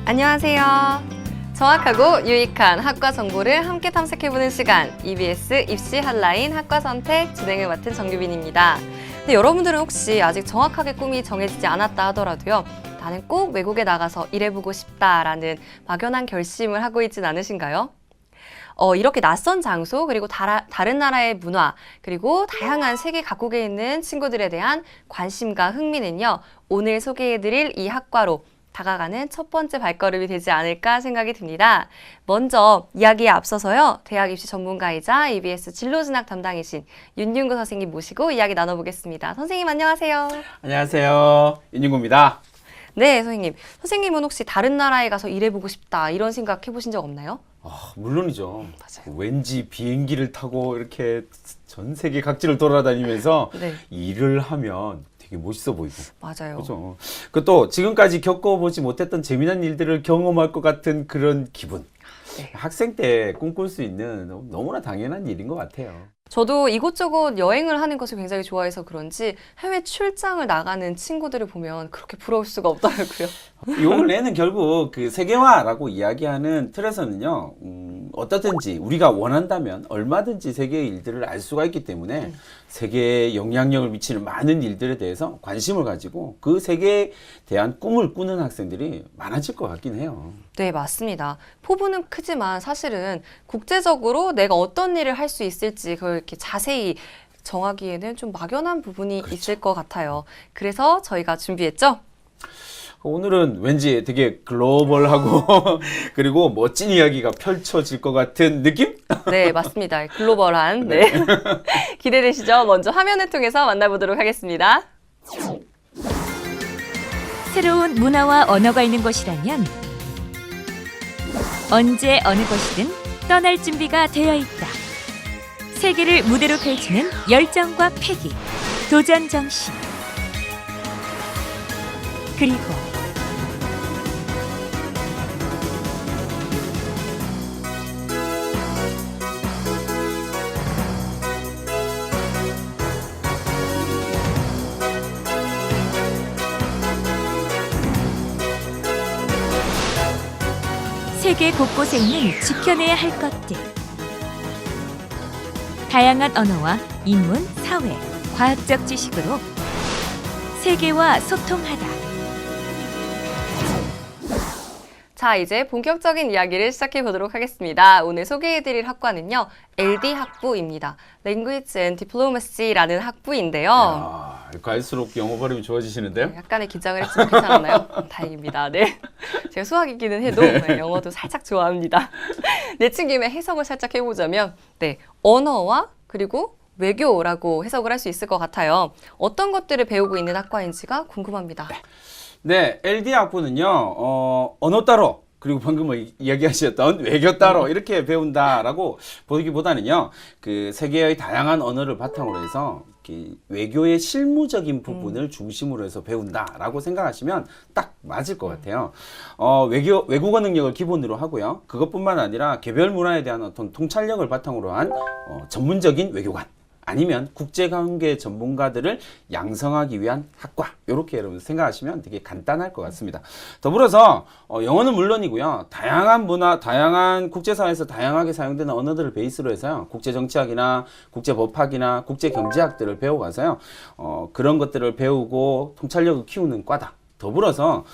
안녕하세요. 정확하고 유익한 학과 정보를 함께 탐색해보는 시간, EBS 입시 핫라인 학과 선택 진행을 맡은 정규빈입니다. 근데 여러분들은 혹시 아직 정확하게 꿈이 정해지지 않았다 하더라도요, 나는 꼭 외국에 나가서 일해보고 싶다라는 막연한 결심을 하고 있진 않으신가요? 이렇게 낯선 장소, 그리고 다른 나라의 문화, 그리고 다양한 세계 각국에 있는 친구들에 대한 관심과 흥미는요, 오늘 소개해드릴 이 학과로 다가가는 첫 번째 발걸음이 되지 않을까 생각이 듭니다. 먼저 이야기에 앞서서요, 대학 입시 전문가이자 EBS 진로진학 담당이신 윤윤구 선생님 모시고 이야기 나눠보겠습니다. 선생님 안녕하세요. 안녕하세요. 윤윤구입니다. 네, 선생님. 선생님은 혹시 다른 나라에 가서 일해보고 싶다 이런 생각 해보신 적 없나요? 물론이죠. 맞아요. 왠지 비행기를 타고 이렇게 전 세계 각지를 돌아다니면서 네. 일을 하면 되게 멋있어 보이고. 맞아요. 그렇죠. 그것도 지금까지 겪어보지 못했던 재미난 일들을 경험할 것 같은 그런 기분. 네. 학생 때 꿈꿀 수 있는 너무나 당연한 일인 것 같아요. 저도 이곳저곳 여행을 하는 것을 굉장히 좋아해서 그런지 해외 출장을 나가는 친구들을 보면 그렇게 부러울 수가 없더라고요. 요 근래는 결국 그 세계화라고 이야기하는 틀에서는요, 어떻든지 우리가 원한다면 얼마든지 세계의 일들을 알 수가 있기 때문에 세계에 영향력을 미치는 많은 일들에 대해서 관심을 가지고 그 세계에 대한 꿈을 꾸는 학생들이 많아질 것 같긴 해요. 네, 맞습니다. 포부는 크지만 사실은 국제적으로 내가 어떤 일을 할 수 있을지 그걸 이렇게 자세히 정하기에는 좀 막연한 부분이 있을 것 같아요. 그래서 저희가 준비했죠? 오늘은 왠지 되게 글로벌하고 그리고 멋진 이야기가 펼쳐질 것 같은 느낌? 네, 맞습니다. 글로벌한. 네. 기대되시죠? 먼저 화면을 통해서 만나보도록 하겠습니다. 새로운 문화와 언어가 있는 곳이라면 언제 어느 곳이든 떠날 준비가 되어 있다. 세계를 무대로 펼치는 열정과 패기, 도전 정신. 그리고 세계 곳곳에 있는 지켜내야 할 것들. 다양한 언어와 인문, 사회, 과학적 지식으로 세계와 소통하다. 자, 이제 본격적인 이야기를 시작해 보도록 하겠습니다. 오늘 소개해드릴 학과는요, LD 학부입니다. Language and Diplomacy라는 학부인데요. 갈수록 영어 발음이 좋아지시는데요? 약간의 긴장을 했지만 괜찮았나요? 다행입니다. 네. 제가 수학이기는 해도 네, 영어도 살짝 좋아합니다. 내친 김에 해석을 살짝 해보자면, 네, 언어와 그리고 외교라고 해석을 할 수 있을 것 같아요. 어떤 것들을 배우고 있는 학과인지가 궁금합니다. 네, LD 학부는요, 언어 따로, 그리고 방금 이야기하셨던 외교 따로 이렇게 배운다라고 보기보다는요, 그 세계의 다양한 언어를 바탕으로 해서 외교의 실무적인 부분을 중심으로 해서 배운다라고 생각하시면 딱 맞을 것 같아요. 외국어 능력을 기본으로 하고요. 그것뿐만 아니라 개별 문화에 대한 어떤 통찰력을 바탕으로 한 전문적인 외교관. 아니면 국제관계 전문가들을 양성하기 위한 학과, 이렇게 여러분 생각하시면 되게 간단할 것 같습니다. 더불어서 영어는 물론이고요, 다양한 문화, 다양한 국제사회에서 다양하게 사용되는 언어들을 베이스로 해서요, 국제정치학이나 국제법학이나 국제경제학들을 배워가서요, 그런 것들을 배우고 통찰력을 키우는 과다. 더불어서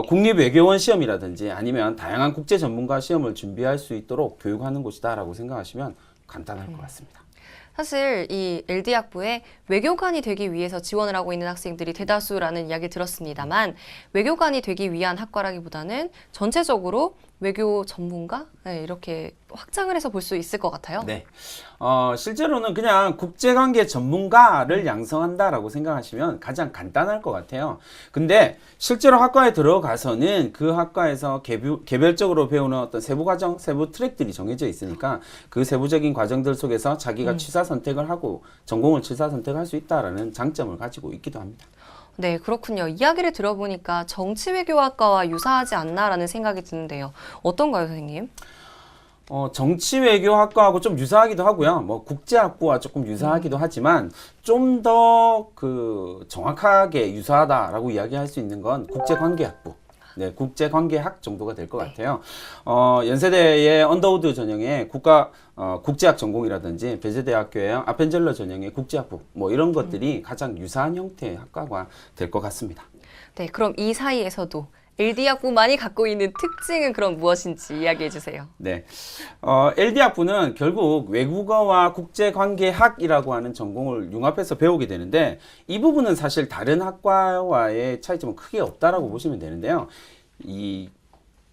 국립외교원 시험이라든지 아니면 다양한 국제 전문가 시험을 준비할 수 있도록 교육하는 곳이다라고 생각하시면 간단할 것 같습니다. 사실 이 LD 학부에 외교관이 되기 위해서 지원을 하고 있는 학생들이 대다수라는 이야기 들었습니다만, 외교관이 되기 위한 학과라기보다는 전체적으로 외교 전문가? 네, 이렇게 확장을 해서 볼 수 있을 것 같아요. 네. 실제로는 그냥 국제관계 전문가를 양성한다라고 생각하시면 가장 간단할 것 같아요. 근데 실제로 학과에 들어가서는 그 학과에서 개별적으로 배우는 어떤 세부 과정, 세부 트랙들이 정해져 있으니까 그 세부적인 과정들 속에서 자기가 취사 선택을 하고 전공을 취사 선택할 수 있다라는 장점을 가지고 있기도 합니다. 네, 그렇군요. 이야기를 들어보니까 정치외교학과와 유사하지 않나라는 생각이 드는데요. 어떤가요, 선생님? 정치외교학과하고 좀 유사하기도 하고요. 뭐 국제학부와 조금 유사하기도 하지만 좀 더 그 정확하게 유사하다라고 이야기할 수 있는 건 국제관계학부. 네, 국제관계학 정도가 될 것 같아요. 연세대의 언더우드 전형의 국제학 전공이라든지 배재대학교의 아펜젤러 전형의 국제학부 뭐 이런 것들이 가장 유사한 형태의 학과가 될 것 같습니다. 네, 그럼 이 사이에서도 LD학부만이 갖고 있는 특징은 그럼 무엇인지 이야기해 주세요. 네, LD학부는 결국 외국어와 국제관계학이라고 하는 전공을 융합해서 배우게 되는데 이 부분은 사실 다른 학과와의 차이점은 크게 없다라고 보시면 되는데요. 이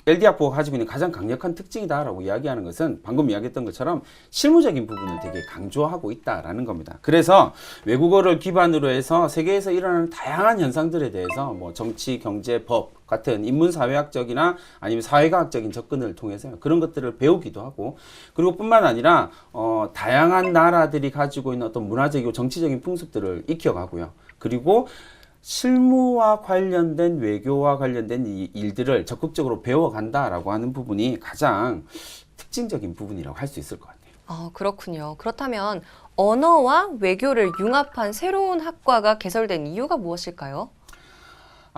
LD학부가 가지고 있는 가장 강력한 특징이다라고 이야기하는 것은 방금 이야기했던 것처럼 실무적인 부분을 되게 강조하고 있다라는 겁니다. 그래서 외국어를 기반으로 해서 세계에서 일어나는 다양한 현상들에 대해서 뭐 정치, 경제, 법 같은 인문사회학적이나 아니면 사회과학적인 접근을 통해서 그런 것들을 배우기도 하고 그리고 뿐만 아니라 다양한 나라들이 가지고 있는 어떤 문화적이고 정치적인 풍습들을 익혀가고요. 그리고 실무와 관련된 외교와 관련된 이 일들을 적극적으로 배워간다라고 하는 부분이 가장 특징적인 부분이라고 할 수 있을 것 같아요. 그렇군요. 그렇다면 언어와 외교를 융합한 새로운 학과가 개설된 이유가 무엇일까요?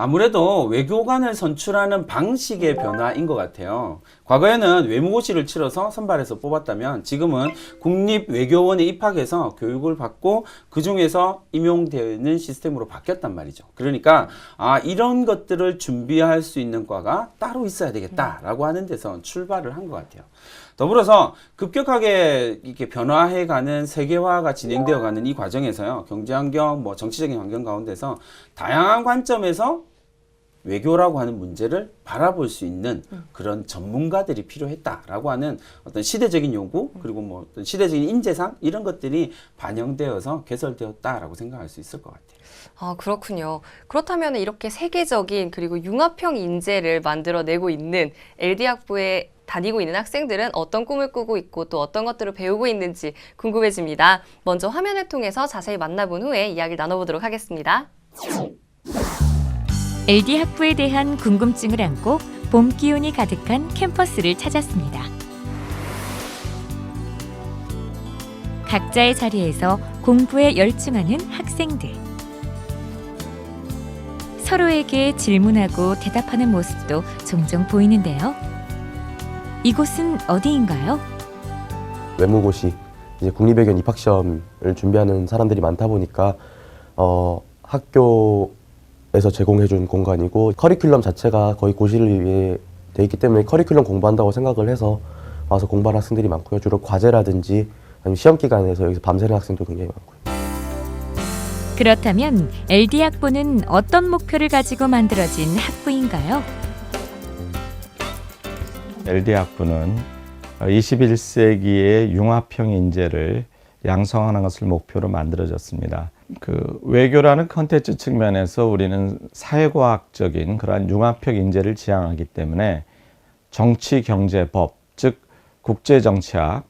아무래도 외교관을 선출하는 방식의 변화인 것 같아요. 과거에는 외무고시를 치러서 선발해서 뽑았다면 지금은 국립외교원에 입학해서 교육을 받고 그 중에서 임용되는 시스템으로 바뀌었단 말이죠. 그러니까 이런 것들을 준비할 수 있는 과가 따로 있어야 되겠다라고 하는 데서 출발을 한 것 같아요. 더불어서 급격하게 이렇게 변화해가는 세계화가 진행되어가는 이 과정에서요, 경제환경, 뭐 정치적인 환경 가운데서 다양한 관점에서 외교라고 하는 문제를 바라볼 수 있는 그런 전문가들이 필요했다라고 하는 어떤 시대적인 요구 그리고 뭐 어떤 시대적인 인재상 이런 것들이 반영되어서 개설되었다라고 생각할 수 있을 것 같아요. 그렇군요. 그렇다면 이렇게 세계적인 그리고 융합형 인재를 만들어내고 있는 LD학부에 다니고 있는 학생들은 어떤 꿈을 꾸고 있고 또 어떤 것들을 배우고 있는지 궁금해집니다. 먼저 화면을 통해서 자세히 만나본 후에 이야기를 나눠보도록 하겠습니다. LD학부에 대한 궁금증을 안고 봄 기운이 가득한 캠퍼스를 찾았습니다. 각자의 자리에서 공부에 열중하는 학생들. 서로에게 질문하고 대답하는 모습도 종종 보이는데요. 이곳은 어디인가요? 외무고시, 이제 국립외교원 입학시험을 준비하는 사람들이 많다 보니까 학교에서 제공해준 공간이고 커리큘럼 자체가 거의 고시를 위해 돼 있기 때문에 커리큘럼 공부한다고 생각을 해서 와서 공부하는 학생들이 많고요. 주로 과제라든지 아니면 시험 기간에서 여기서 밤새는 학생도 굉장히 많고요. 그렇다면 LD학부는 어떤 목표를 가지고 만들어진 학부인가요? LD학부는 21세기의 융합형 인재를 양성하는 것을 목표로 만들어졌습니다. 그 외교라는 컨텐츠 측면에서 우리는 사회과학적인 그러한 융합형 인재를 지향하기 때문에 정치, 경제, 법, 즉 국제정치학,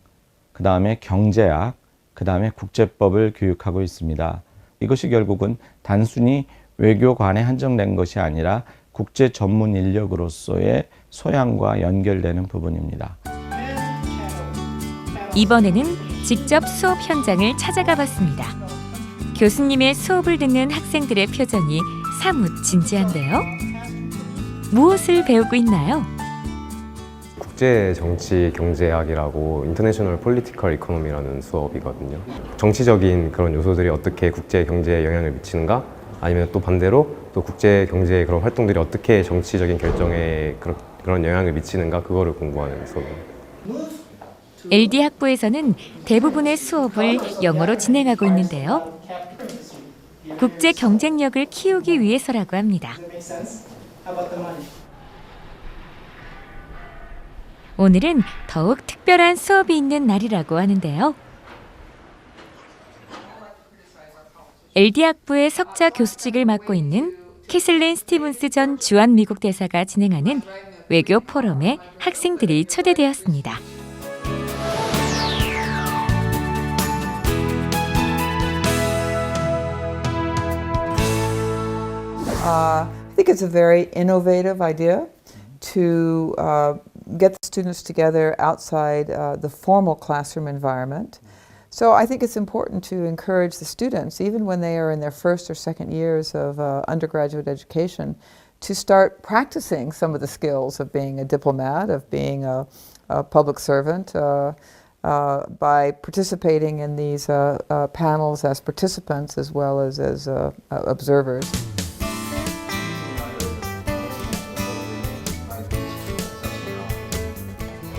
그 다음에 경제학, 그 다음에 국제법을 교육하고 있습니다. 이것이 결국은 단순히 외교관에 한정된 것이 아니라 국제 전문 인력으로서의 소양과 연결되는 부분입니다. 이번에는 직접 수업 현장을 찾아가 봤습니다. 교수님의 수업을 듣는 학생들의 표정이 사뭇 진지한데요. 무엇을 배우고 있나요? 국제 정치 경제학이라고 인터내셔널 폴리티컬 이코노미라는 수업이거든요. 정치적인 그런 요소들이 어떻게 국제 경제에 영향을 미치는가? 아니면 또 반대로 또 국제 경제의 그런 활동들이 어떻게 정치적인 결정에 그런 영향을 미치는가? 그거를 공부하는 수업입니다. LD학부에서는 대부분의 수업을 영어로 진행하고 있는데요. 국제 경쟁력을 키우기 위해서라고 합니다. 오늘은 더욱 특별한 수업이 있는 날이라고 하는데요. LD학부의 석자 교수직을 맡고 있는 캐슬린 스티븐스 전 주한 미국 대사가 진행하는 외교 포럼에 학생들이 초대되었습니다. I think it's a very innovative idea to get the students together outside the formal classroom environment. So I think it's important to encourage the students, even when they are in their first or second years of undergraduate education, to start practicing some of the skills of being a diplomat, of being a public servant, by participating in these panels as participants as well as observers.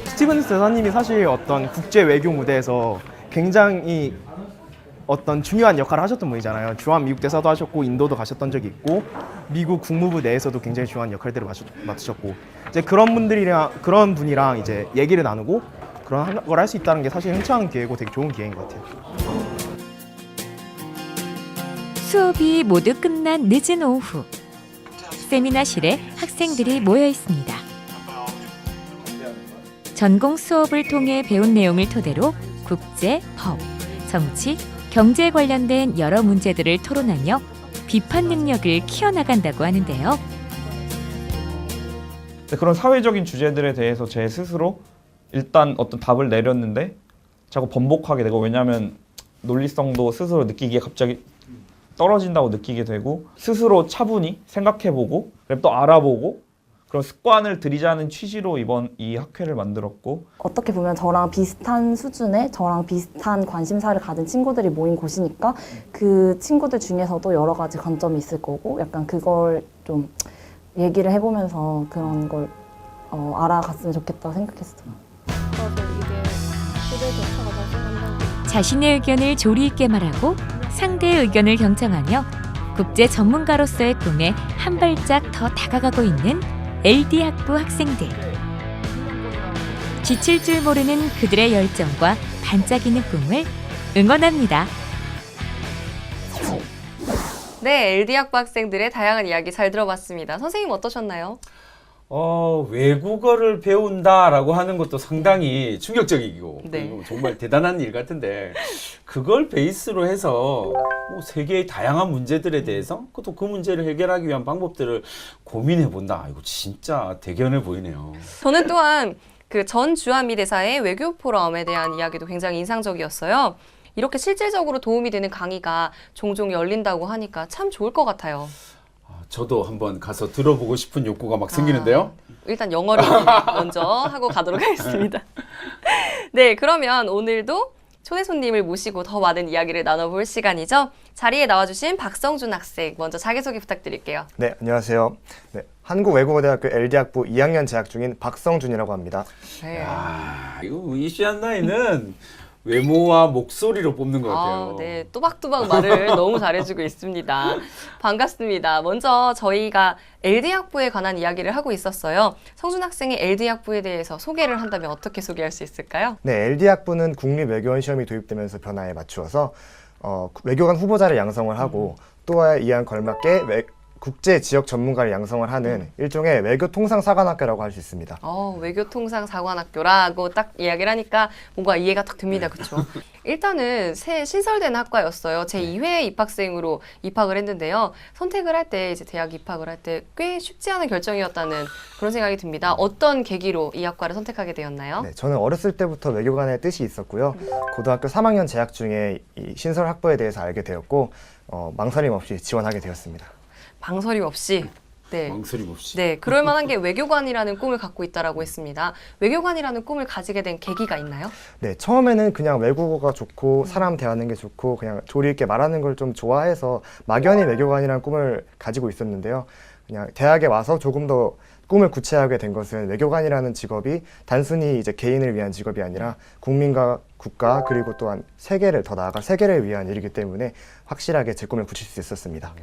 스티븐스 대사님이 사실 어떤 국제 외교 무대에서 굉장히 어떤 중요한 역할을 하셨던 분이잖아요. 주한 미국 대사도 하셨고 인도도 가셨던 적이 있고 미국 국무부 내에서도 굉장히 중요한 역할들을 맡으셨고 이제 그런 분이랑 이제 얘기를 나누고 그런 걸 할 수 있다는 게 사실 흥청한 기회고 되게 좋은 기회인 것 같아요. 수업이 모두 끝난 늦은 오후. 세미나실에 학생들이 모여 있습니다. 전공 수업을 통해 배운 내용을 토대로 국제, 법, 정치, 경제에 관련된 여러 문제들을 토론하며 비판 능력을 키워나간다고 하는데요. 그런 사회적인 주제들에 대해서 제 스스로 일단 어떤 답을 내렸는데 자꾸 번복하게 되고, 왜냐하면 논리성도 스스로 느끼기에 갑자기 떨어진다고 느끼게 되고, 스스로 차분히 생각해보고 또 알아보고 그런 습관을 들이자는 취지로 이번 이 학회를 만들었고, 어떻게 보면 저랑 비슷한 수준의 저랑 비슷한 관심사를 가진 친구들이 모인 곳이니까 그 친구들 중에서도 여러 가지 관점이 있을 거고, 약간 그걸 좀 얘기를 해보면서 그런 걸 알아갔으면 좋겠다고 생각했어요. 자신의 의견을 조리 있게 말하고 상대의 의견을 경청하며 국제 전문가로서의 꿈에 한 발짝 더 다가가고 있는 LD 학부 학생들. 지칠 줄 모르는 그들의 열정과 반짝이는 꿈을 응원합니다. 네, LD 학부 학생들의 다양한 이야기 잘 들어봤습니다. 선생님 어떠셨나요? 외국어를 배운다라고 하는 것도 상당히 충격적이고 네. 그리고 정말 대단한 일 같은데, 그걸 베이스로 해서 세계의 다양한 문제들에 대해서 또 그 문제를 해결하기 위한 방법들을 고민해 본다. 이거 진짜 대견해 보이네요. 저는 또한 그 전 주한미 대사의 외교 포럼에 대한 이야기도 굉장히 인상적이었어요. 이렇게 실질적으로 도움이 되는 강의가 종종 열린다고 하니까 참 좋을 것 같아요. 저도 한번 가서 들어보고 싶은 욕구가 막 생기는데요. 일단 영어를 먼저 하고 가도록 하겠습니다. 네, 그러면 오늘도 초대 손님을 모시고 더 많은 이야기를 나눠볼 시간이죠. 자리에 나와주신 박성준 학생, 먼저 자기소개 부탁드릴게요. 네, 안녕하세요. 네, 한국외국어대학교 LD학부 2학년 재학 중인 박성준이라고 합니다. 네. 이거 이시한 나이는 외모와 목소리로 뽑는 것 같아요. 네, 또박또박 말을 너무 잘해주고 있습니다. 반갑습니다. 먼저 저희가 LD학부에 관한 이야기를 하고 있었어요. 성준 학생이 LD학부에 대해서 소개를 한다면 어떻게 소개할 수 있을까요? 네, LD학부는 국립외교원 시험이 도입되면서 변화에 맞추어서 외교관 후보자를 양성을 하고 또한 이에 걸맞게 국제 지역 전문가를 양성을 하는 일종의 외교통상사관학교라고 할 수 있습니다. 외교통상사관학교라고 딱 이야기를 하니까 뭔가 이해가 딱 됩니다. 그렇죠? 일단은 새 신설된 학과였어요. 제 2회 입학생으로 입학을 했는데요. 선택을 할 때, 이제 대학 입학을 할 때 꽤 쉽지 않은 결정이었다는 그런 생각이 듭니다. 어떤 계기로 이 학과를 선택하게 되었나요? 네, 저는 어렸을 때부터 외교관의 뜻이 있었고요. 고등학교 3학년 재학 중에 이 신설 학부에 대해서 알게 되었고 망설임 없이 지원하게 되었습니다. 망설임 없이. 네. 망설임 없이. 네, 그럴 만한 게 외교관이라는 꿈을 갖고 있다라고 했습니다. 외교관이라는 꿈을 가지게 된 계기가 있나요? 네, 처음에는 그냥 외국어가 좋고 사람 대하는 게 좋고 그냥 조리 있게 말하는 걸 좀 좋아해서 막연히 외교관이라는 꿈을 가지고 있었는데요. 그냥 대학에 와서 조금 더 꿈을 구체하게 된 것은 외교관이라는 직업이 단순히 이제 개인을 위한 직업이 아니라 국민과 국가 그리고 또한 세계를 더 나아갈 세계를 위한 일이기 때문에 확실하게 제 꿈을 굳힐 수 있었습니다.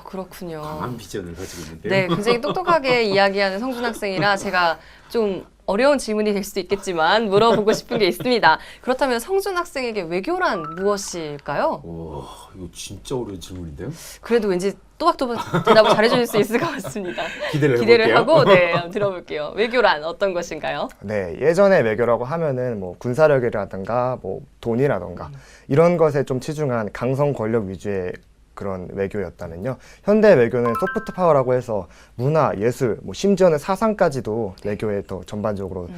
그렇군요. 강한 비전을 가지고 있는데요. 네, 굉장히 똑똑하게 이야기하는 성준 학생이라 제가 좀 어려운 질문이 될 수도 있겠지만 물어보고 싶은 게 있습니다. 그렇다면 성준 학생에게 외교란 무엇일까요? 와, 이거 진짜 어려운 질문인데요. 그래도 왠지 또박또박 대답을 잘해줄 수 있을 것 같습니다. 기대를 기대를 해볼게요. 하고 네, 한번 들어볼게요. 외교란 어떤 것인가요? 네, 예전에 외교라고 하면은 뭐 군사력이라든가 뭐 돈이라든가 이런 것에 좀 치중한 강성 권력 위주의 그런 외교였다면요. 현대 외교는 소프트 파워라고 해서 문화, 예술, 뭐 심지어는 사상까지도 외교에 더 전반적으로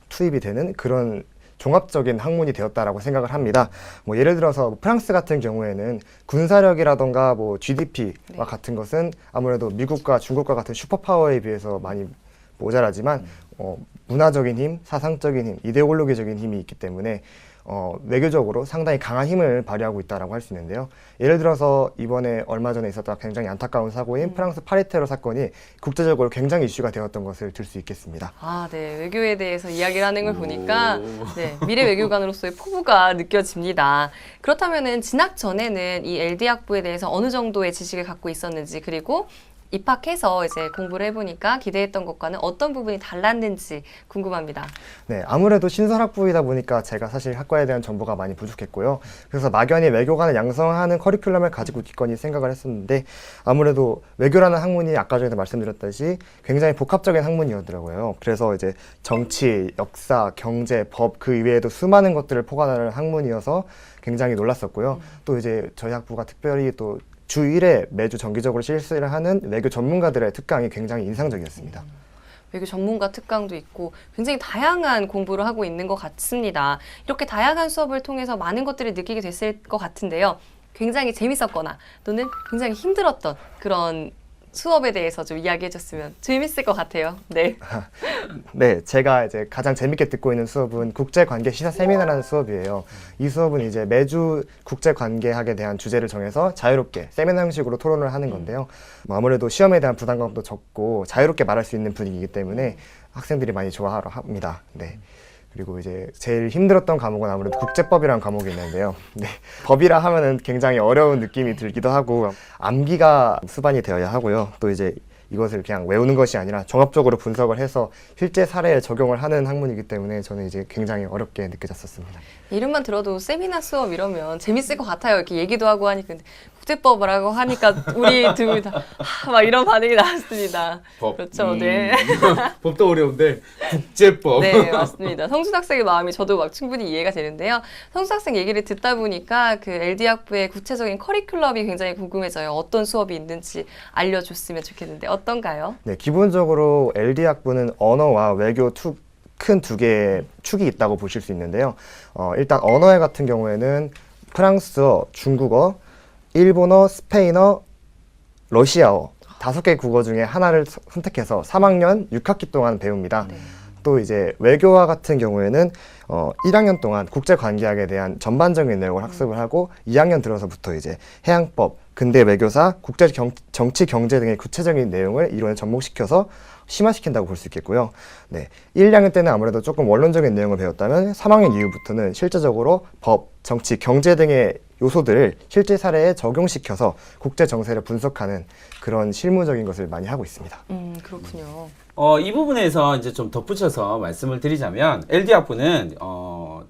투입이 되는 그런 종합적인 학문이 되었다라고 생각을 합니다. 뭐 예를 들어서 프랑스 같은 경우에는 군사력이라던가 뭐 GDP와 같은 것은 아무래도 미국과 중국과 같은 슈퍼파워에 비해서 많이 모자라지만 문화적인 힘, 사상적인 힘, 이데올로기적인 힘이 있기 때문에 외교적으로 상당히 강한 힘을 발휘하고 있다라고 할 수 있는데요. 예를 들어서 이번에 얼마 전에 있었던 굉장히 안타까운 사고인 프랑스 파리 테러 사건이 국제적으로 굉장히 이슈가 되었던 것을 들 수 있겠습니다. 아, 네. 외교에 대해서 이야기를 하는 걸 보니까 네, 미래 외교관으로서의 포부가 느껴집니다. 그렇다면은 진학 전에는 이 LD 학부에 대해서 어느 정도의 지식을 갖고 있었는지, 그리고 입학해서 이제 공부를 해보니까 기대했던 것과는 어떤 부분이 달랐는지 궁금합니다. 네, 아무래도 신설학부이다 보니까 제가 사실 학과에 대한 정보가 많이 부족했고요. 그래서 막연히 외교관을 양성하는 커리큘럼을 가지고 있겠거니 생각을 했었는데, 아무래도 외교라는 학문이 아까 전에도 말씀드렸다시피 굉장히 복합적인 학문이었더라고요. 그래서 이제 정치, 역사, 경제, 법, 그 이외에도 수많은 것들을 포괄하는 학문이어서 굉장히 놀랐었고요. 또 이제 저희 학부가 특별히 또 주 1회 매주 정기적으로 실시를 하는 외교 전문가들의 특강이 굉장히 인상적이었습니다. 외교 전문가 특강도 있고 굉장히 다양한 공부를 하고 있는 것 같습니다. 이렇게 다양한 수업을 통해서 많은 것들을 느끼게 됐을 것 같은데요. 굉장히 재밌었거나 또는 굉장히 힘들었던 그런 수업에 대해서 좀 이야기해 줬으면 재밌을 것 같아요. 네. 네, 제가 이제 가장 재밌게 듣고 있는 수업은 국제관계 시사 세미나라는 수업이에요. 이 수업은 이제 매주 국제관계학에 대한 주제를 정해서 자유롭게 세미나 형식으로 토론을 하는 건데요. 뭐 아무래도 시험에 대한 부담감도 적고 자유롭게 말할 수 있는 분위기이기 때문에 학생들이 많이 좋아하러 합니다. 네. 그리고 이제 제일 힘들었던 과목은 아무래도 국제법이라는 과목이 있는데요. 네, 법이라 하면은 굉장히 어려운 느낌이 들기도 하고 암기가 수반이 되어야 하고요. 또 이제 이것을 그냥 외우는 것이 아니라 종합적으로 분석을 해서 실제 사례에 적용을 하는 학문이기 때문에 저는 이제 굉장히 어렵게 느껴졌었습니다. 이름만 들어도 세미나 수업 이러면 재밌을 것 같아요. 이렇게 얘기도 하고 하니까. 근데 국제법이라고 하니까 우리 둘 다 막 이런 반응이 나왔습니다. 법. 그렇죠. 네. 법도 어려운데 국제법. 네, 맞습니다. 성준 학생의 마음이 저도 막 충분히 이해가 되는데요. 성준 학생 얘기를 듣다 보니까 그 LD 학부의 구체적인 커리큘럼이 굉장히 궁금해져요. 어떤 수업이 있는지 알려줬으면 좋겠는데 어떤가요? 네, 기본적으로 LD 학부는 언어와 외교 큰 두 개의 축이 있다고 보실 수 있는데요. 일단 언어의 같은 경우에는 프랑스어, 중국어, 일본어, 스페인어, 러시아어 5개 국어 중에 하나를 선택해서 3학년 6학기 동안 배웁니다. 네. 또 이제 외교와 같은 경우에는 1학년 동안 국제관계학에 대한 전반적인 내용을 학습을 하고 2학년 들어서부터 이제 해양법, 근대 외교사, 정치, 경제 등의 구체적인 내용을 이론에 접목시켜서 심화시킨다고 볼 수 있겠고요. 네, 1, 2학년 때는 아무래도 조금 원론적인 내용을 배웠다면 3학년 이후부터는 실제적으로 법, 정치, 경제 등의 요소들을 실제 사례에 적용시켜서 국제 정세를 분석하는 그런 실무적인 것을 많이 하고 있습니다. 그렇군요. 이 부분에서 이제 좀 덧붙여서 말씀을 드리자면 LD 학부는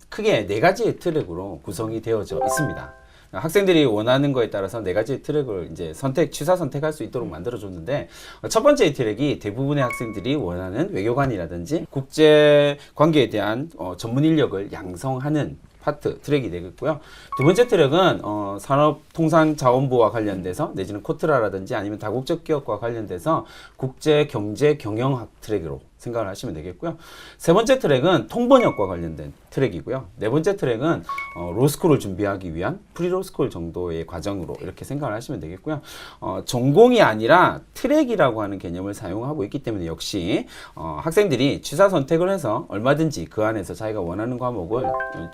크게 4가지의 트랙으로 구성이 되어져 있습니다. 학생들이 원하는 거에 따라서 4가지 트랙을 이제 취사 선택할 수 있도록 만들어줬는데, 첫 번째 트랙이 대부분의 학생들이 원하는 외교관이라든지 국제 관계에 대한 전문 인력을 양성하는 파트 트랙이 되겠고요. 두 번째 트랙은 산업통상자원부와 관련돼서 내지는 코트라라든지 아니면 다국적 기업과 관련돼서 국제 경제 경영학 트랙으로 생각을 하시면 되겠고요. 세 번째 트랙은 통번역과 관련된 트랙이고요. 네 번째 트랙은 로스쿨을 준비하기 위한 프리로스쿨 정도의 과정으로 이렇게 생각을 하시면 되겠고요. 전공이 아니라 트랙이라고 하는 개념을 사용하고 있기 때문에 역시 학생들이 취사 선택을 해서 얼마든지 그 안에서 자기가 원하는 과목을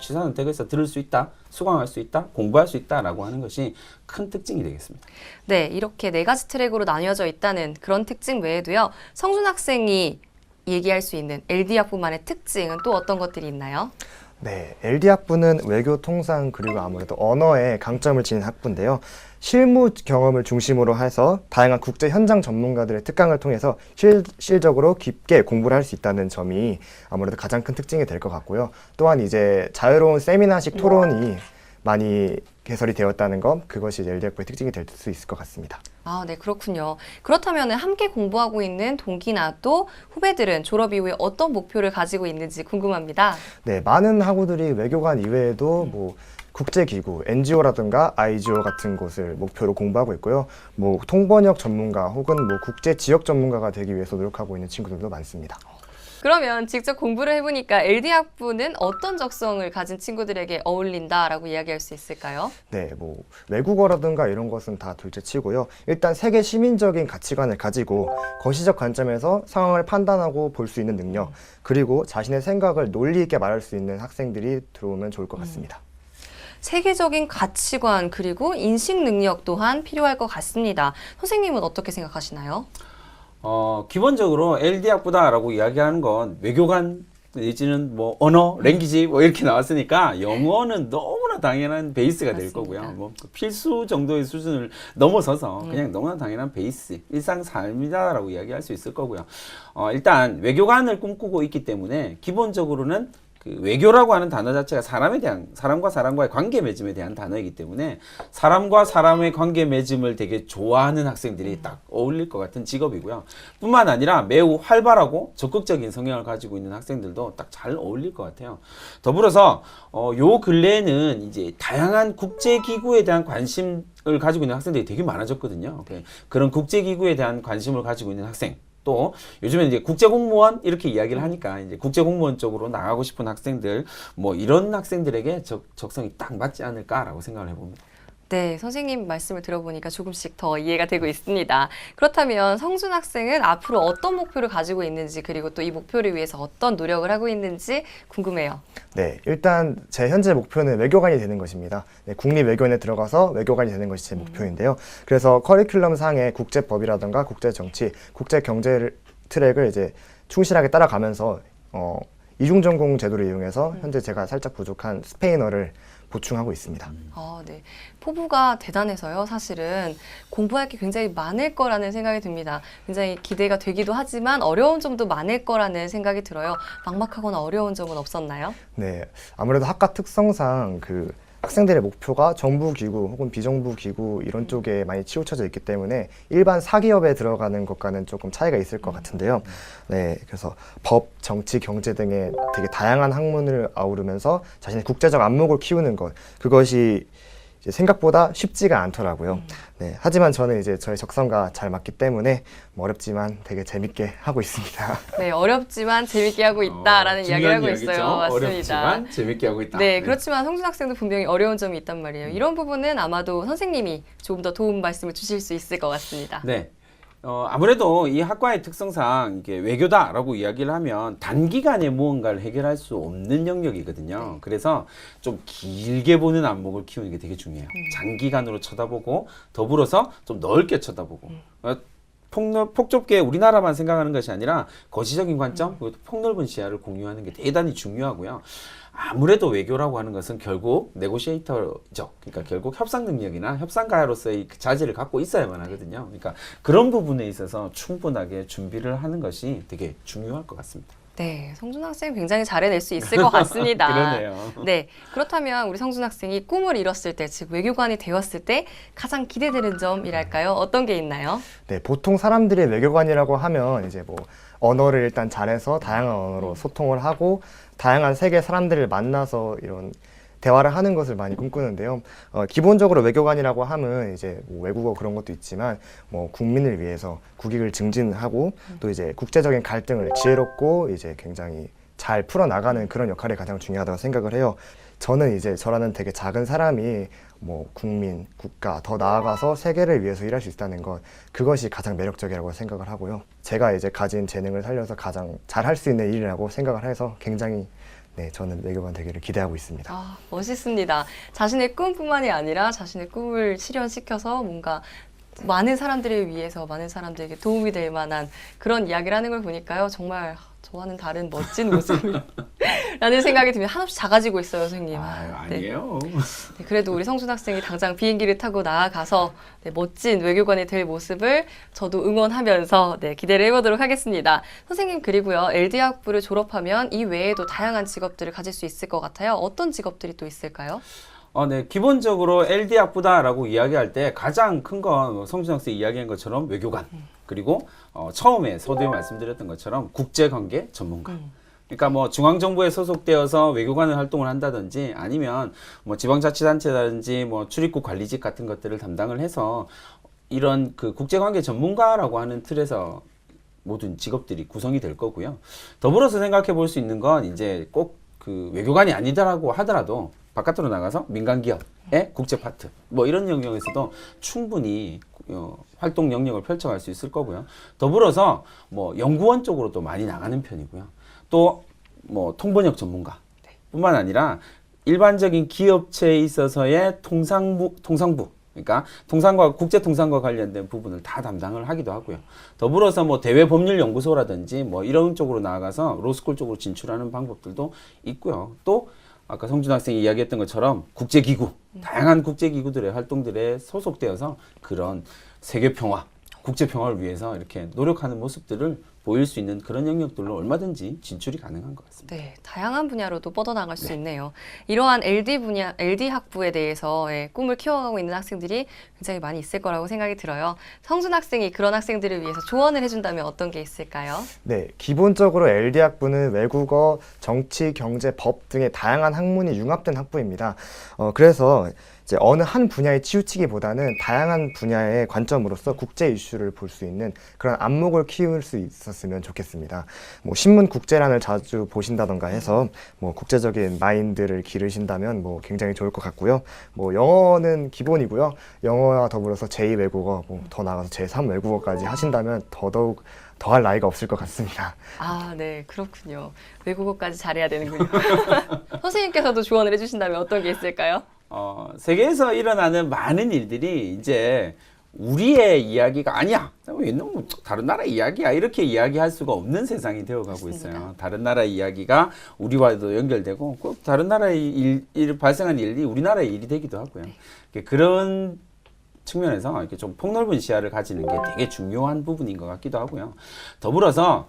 취사 선택해서 들을 수 있다, 수강할 수 있다, 공부할 수 있다라고 하는 것이 큰 특징이 되겠습니다. 네, 이렇게 4가지 트랙으로 나뉘어져 있다는 그런 특징 외에도요. 성준 학생이 얘기할 수 있는 LD 학부만의 특징은 또 어떤 것들이 있나요? 네, LD 학부는 외교 통상 그리고 아무래도 언어에 강점을 지닌 학부인데요. 실무 경험을 중심으로 해서 다양한 국제 현장 전문가들의 특강을 통해서 실질적으로 깊게 공부를 할 수 있다는 점이 아무래도 가장 큰 특징이 될 것 같고요. 또한 이제 자유로운 세미나식 토론이 많이 개설이 되었다는 것, 그것이 LD 학부의 특징이 될 수 있을 것 같습니다. 아, 네, 그렇군요. 그렇다면 함께 공부하고 있는 동기나 또 후배들은 졸업 이후에 어떤 목표를 가지고 있는지 궁금합니다. 네, 많은 학우들이 외교관 이외에도 뭐 국제기구, NGO라든가 IGO 같은 곳을 목표로 공부하고 있고요. 뭐 통번역 전문가 혹은 뭐 국제 지역 전문가가 되기 위해서 노력하고 있는 친구들도 많습니다. 그러면 직접 공부를 해보니까 LD 학부는 어떤 적성을 가진 친구들에게 어울린다라고 이야기할 수 있을까요? 네, 뭐 외국어라든가 이런 것은 다 둘째치고요. 일단 세계 시민적인 가치관을 가지고 거시적 관점에서 상황을 판단하고 볼 수 있는 능력, 그리고 자신의 생각을 논리 있게 말할 수 있는 학생들이 들어오면 좋을 것 같습니다. 세계적인 가치관 그리고 인식 능력 또한 필요할 것 같습니다. 선생님은 어떻게 생각하시나요? 기본적으로 LD 학부다라고 이야기하는 건 외교관 내지는 뭐 언어, 랭귀지 뭐 이렇게 나왔으니까 영어는 너무나 당연한 베이스가 될 맞습니다. 거고요. 뭐 필수 정도의 수준을 넘어서서 그냥 너무나 당연한 베이스, 일상 삶이다라고 이야기할 수 있을 거고요. 일단 외교관을 꿈꾸고 있기 때문에 기본적으로는 그 외교라고 하는 단어 자체가 사람과 사람과의 관계 맺음에 대한 단어이기 때문에 사람과 사람의 관계 맺음을 되게 좋아하는 학생들이 딱 어울릴 것 같은 직업이고요. 뿐만 아니라 매우 활발하고 적극적인 성향을 가지고 있는 학생들도 딱 잘 어울릴 것 같아요. 더불어서 요 근래에는 이제 다양한 국제기구에 대한 관심을 가지고 있는 학생들이 되게 많아졌거든요. 그런 국제기구에 대한 관심을 가지고 있는 학생, 또 요즘에 이제 국제공무원 이렇게 이야기를 하니까 이제 국제공무원 쪽으로 나가고 싶은 학생들, 뭐 이런 학생들에게 적성이 딱 맞지 않을까라고 생각을 해봅니다. 네, 선생님 말씀을 들어보니까 조금씩 더 이해가 되고 있습니다. 그렇다면 성준 학생은 앞으로 어떤 목표를 가지고 있는지, 그리고 또 이 목표를 위해서 어떤 노력을 하고 있는지 궁금해요. 네, 일단 제 현재 목표는 외교관이 되는 것입니다. 네, 국립외교원에 들어가서 외교관이 되는 것이 제 목표인데요. 그래서 커리큘럼 상의 국제법이라든가 국제정치, 국제경제 트랙을 이제 충실하게 따라가면서 이중전공 제도를 이용해서 현재 제가 살짝 부족한 스페인어를 보충하고 있습니다. 네. 포부가 대단해서요. 사실은 공부할 게 굉장히 많을 거라는 생각이 듭니다. 굉장히 기대가 되기도 하지만 어려운 점도 많을 거라는 생각이 들어요. 막막하거나 어려운 점은 없었나요? 네, 아무래도 학과 특성상 그 학생들의 목표가 정부기구 혹은 비정부기구 이런 쪽에 많이 치우쳐져 있기 때문에 일반 사기업에 들어가는 것과는 조금 차이가 있을 것 같은데요. 네, 그래서 법, 정치, 경제 등의 되게 다양한 학문을 아우르면서 자신의 국제적 안목을 키우는 것, 그것이 이제 생각보다 쉽지가 않더라고요. 네, 하지만 저는 이제 저의 적성과 잘 맞기 때문에 뭐 어렵지만 되게 재밌게 하고 있습니다. 네, 어렵지만 재밌게 하고 있다라는 이야기를 하고 있어요. 맞습니다. 어렵지만 재밌게 하고 있다. 네, 그렇지만 성준 학생도 분명히 어려운 점이 있단 말이에요. 이런 부분은 아마도 선생님이 조금 더 도움 말씀을 주실 수 있을 것 같습니다. 네. 아무래도 이 학과의 특성상 이게 외교다라고 이야기를 하면 단기간에 무언가를 해결할 수 없는 영역이거든요. 그래서 좀 길게 보는 안목을 키우는 게 되게 중요해요. 장기간으로 쳐다보고 더불어서 좀 넓게 쳐다보고 폭좁게 우리나라만 생각하는 것이 아니라 거시적인 관점 그리고 폭넓은 시야를 공유하는 게 대단히 중요하고요. 아무래도 외교라고 하는 것은 결국 네고시에이터죠. 그러니까 결국 협상 능력이나 협상가로서의 그 자질을 갖고 있어야만 하거든요. 그러니까 그런 부분에 있어서 충분하게 준비를 하는 것이 되게 중요할 것 같습니다. 네, 성준 학생 굉장히 잘 해낼 수 있을 것 같습니다. 그러네요. 네, 그렇다면 우리 성준 학생이 꿈을 이뤘을 때, 즉 외교관이 되었을 때 가장 기대되는 점이랄까요? 어떤 게 있나요? 네, 보통 사람들이 외교관이라고 하면 이제 뭐 언어를 일단 잘해서 다양한 언어로 소통을 하고 다양한 세계 사람들을 만나서 이런 대화를 하는 것을 많이 꿈꾸는데요. 기본적으로 외교관이라고 하면 이제 뭐 외국어 그런 것도 있지만 뭐 국민을 위해서 국익을 증진하고 또 이제 국제적인 갈등을 지혜롭고 이제 굉장히 잘 풀어나가는 그런 역할이 가장 중요하다고 생각을 해요. 저는 이제 저라는 되게 작은 사람이 뭐 국민, 국가, 더 나아가서 세계를 위해서 일할 수 있다는 것, 그것이 가장 매력적이라고 생각을 하고요. 제가 이제 가진 재능을 살려서 가장 잘할 수 있는 일이라고 생각을 해서 굉장히 저는 외교관 되기를 기대하고 있습니다. 멋있습니다. 자신의 꿈뿐만이 아니라 자신의 꿈을 실현시켜서 뭔가 많은 사람들을 위해서 많은 사람들에게 도움이 될 만한 그런 이야기를 하는 걸 보니까요. 정말 저와는 다른 멋진 모습이라는 생각이 듭니다. 한없이 작아지고 있어요, 선생님. 아니에요. 네, 그래도 우리 성준 학생이 당장 비행기를 타고 나아가서 멋진 외교관이 될 모습을 저도 응원하면서 기대를 해보도록 하겠습니다. 선생님, 그리고요, LD 학부를 졸업하면 이 외에도 다양한 직업들을 가질 수 있을 것 같아요. 어떤 직업들이 또 있을까요? 네. 기본적으로 LD 학부다라고 이야기할 때 가장 큰 건 성준 학생이 이야기한 것처럼 외교관, 그리고 처음에 서두에 말씀드렸던 것처럼 국제관계 전문가. 그러니까 뭐 중앙정부에 소속되어서 외교관을 활동을 한다든지 아니면 뭐 지방자치단체라든지 뭐 출입국 관리직 같은 것들을 담당을 해서 이런 그 국제관계 전문가라고 하는 틀에서 모든 직업들이 구성이 될 거고요. 더불어서 생각해 볼 수 있는 건 이제 꼭 그 외교관이 아니더라고 하더라도 바깥으로 나가서 민간 기업의 국제 파트 뭐 이런 영역에서도 충분히 활동 영역을 펼쳐갈 수 있을 거고요. 더불어서 뭐 연구원 쪽으로도 많이 나가는 편이고요. 또 뭐 통번역 전문가 뿐만 아니라 일반적인 기업체에 있어서의 통상부 그러니까 통상과 국제 통상과 관련된 부분을 다 담당을 하기도 하고요. 더불어서 뭐 대외 법률 연구소라든지 뭐 이런 쪽으로 나아가서 로스쿨 쪽으로 진출하는 방법들도 있고요. 또 아까 성준 학생이 이야기했던 것처럼 국제기구, 다양한 국제기구들의 활동들에 소속되어서 그런 세계 평화, 국제 평화를 위해서 이렇게 노력하는 모습들을 보일 수 있는 그런 영역들로 얼마든지 진출이 가능한 것 같습니다. 네, 다양한 분야로도 뻗어나갈 수 있네요. 이러한 LD 학부에 대해서 꿈을 키워가고 있는 학생들이 굉장히 많이 있을 거라고 생각이 들어요. 성준 학생이 그런 학생들을 위해서 조언을 해준다면 어떤 게 있을까요? 네, 기본적으로 LD 학부는 외국어, 정치, 경제, 법 등의 다양한 학문이 융합된 학부입니다. 그래서 이제 어느 한 분야에 치우치기보다는 다양한 분야의 관점으로서 국제 이슈를 볼 수 있는 그런 안목을 키울 수 있었으면 좋겠습니다. 뭐 신문 국제란을 자주 보신다던가 해서 뭐 국제적인 마인드를 기르신다면 뭐 굉장히 좋을 것 같고요. 뭐 영어는 기본이고요. 영어와 더불어서 제2 외국어, 뭐 더 나아가서 제3 외국어까지 하신다면 더더욱 더할 나위가 없을 것 같습니다. 아, 네, 그렇군요. 외국어까지 잘해야 되는군요. 선생님께서도 조언을 해주신다면 어떤 게 있을까요? 세계에서 일어나는 많은 일들이 이제 우리의 이야기가 아니야. 너무 다른 나라 이야기야. 이렇게 이야기할 수가 없는 세상이 되어가고 있어요. 다른 나라 이야기가 우리와도 연결되고 꼭 다른 나라의 발생한 일이 우리나라의 일이 되기도 하고요. 그런 측면에서 이렇게 좀 폭넓은 시야를 가지는 게 되게 중요한 부분인 것 같기도 하고요. 더불어서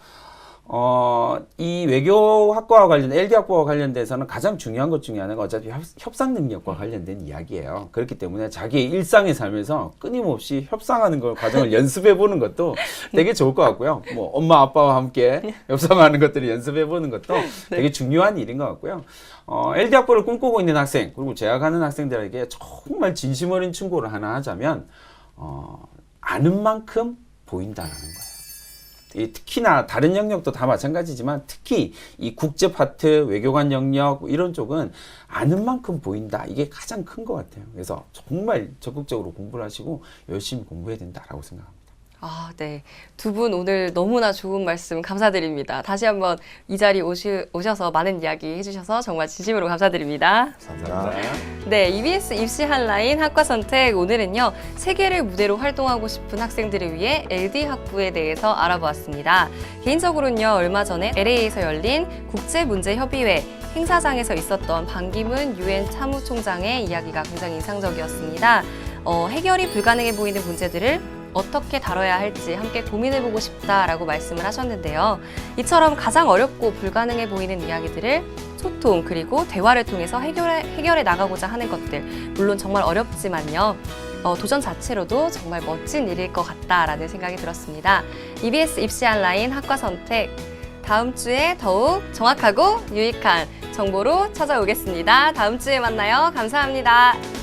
이 외교학과와 관련, LD학과와 관련돼서는 가장 중요한 것 중에 하나가 어차피 협상 능력과 관련된 이야기예요. 그렇기 때문에 자기의 일상의 삶에서 끊임없이 협상하는 걸 과정을 연습해 보는 것도 되게 좋을 것 같고요. 뭐 엄마 아빠와 함께 협상하는 것들을 연습해 보는 것도 되게 중요한 일인 것 같고요. LD학부를 꿈꾸고 있는 학생, 그리고 재학하는 학생들에게 정말 진심 어린 충고를 하나 하자면 아는 만큼 보인다라는 거예요. 특히나 다른 영역도 다 마찬가지지만 특히 이 국제 파트, 외교관 영역 이런 쪽은 아는 만큼 보인다. 이게 가장 큰 것 같아요. 그래서 정말 적극적으로 공부를 하시고 열심히 공부해야 된다라고 생각합니다. 아, 네. 두 분 오늘 너무나 좋은 말씀 감사드립니다. 다시 한번 이 자리 오셔서 많은 이야기 해주셔서 정말 진심으로 감사드립니다. 감사합니다. 네, EBS 입시 한라인 학과 선택 오늘은요, 세계를 무대로 활동하고 싶은 학생들을 위해 LD 학부에 대해서 알아보았습니다. 개인적으로는요, 얼마 전에 LA에서 열린 국제문제협의회 행사장에서 있었던 반기문 UN 사무총장의 이야기가 굉장히 인상적이었습니다. 해결이 불가능해 보이는 문제들을 어떻게 다뤄야 할지 함께 고민해보고 싶다라고 말씀을 하셨는데요. 이처럼 가장 어렵고 불가능해 보이는 이야기들을 소통 그리고 대화를 통해서 해결해 나가고자 하는 것들, 물론 정말 어렵지만요. 도전 자체로도 정말 멋진 일일 것 같다라는 생각이 들었습니다. EBS 입시 한라인 학과 선택, 다음 주에 더욱 정확하고 유익한 정보로 찾아오겠습니다. 다음 주에 만나요. 감사합니다.